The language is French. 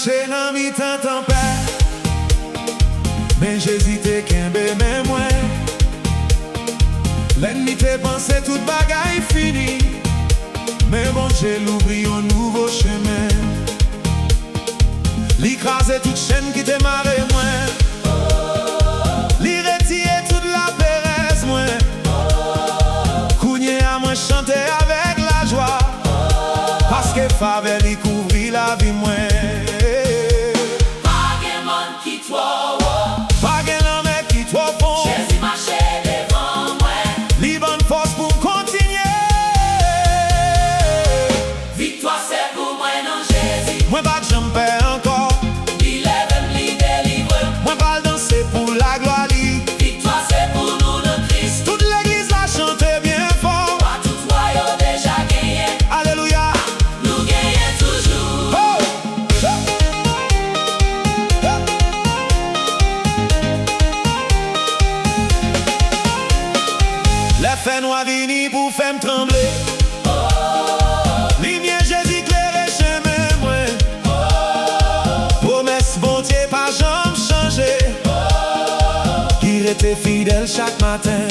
marché dans mi-temps tempête, mais j'hésitais qu'un bébé moins. L'ennemi te pensé toute bagaille finie, mais bon j'ai l'oubli un nouveau chemin. L'écraser toute chaîne qui te marre moins, l'y retirer toute la péresse moins. Cougner à moi chanter avec la joie, parce que faveur y couvrit la vie moins. Pas gen monde qui trop haut, Pas gen homme qui trop fond, Jésus marché devant moi. li bonne force pour continuer. Victoire c'est pour moi non Jésus. Moi pas de jambe encore, Il lève li délivre. moi pas danser pour la gloire li. Victoire c'est pour nous de Christ. Toute l'église la chante bien fort. Pas tout royaume déjà gagné. Alléluia. Nous gagnons toujours. Oh! Les faits noirs vini pour faire me trembler. Lumière Jésus éclairé chemin moi. Promesse bon Dieu pas jamais changé. Il était fidèle chaque matin.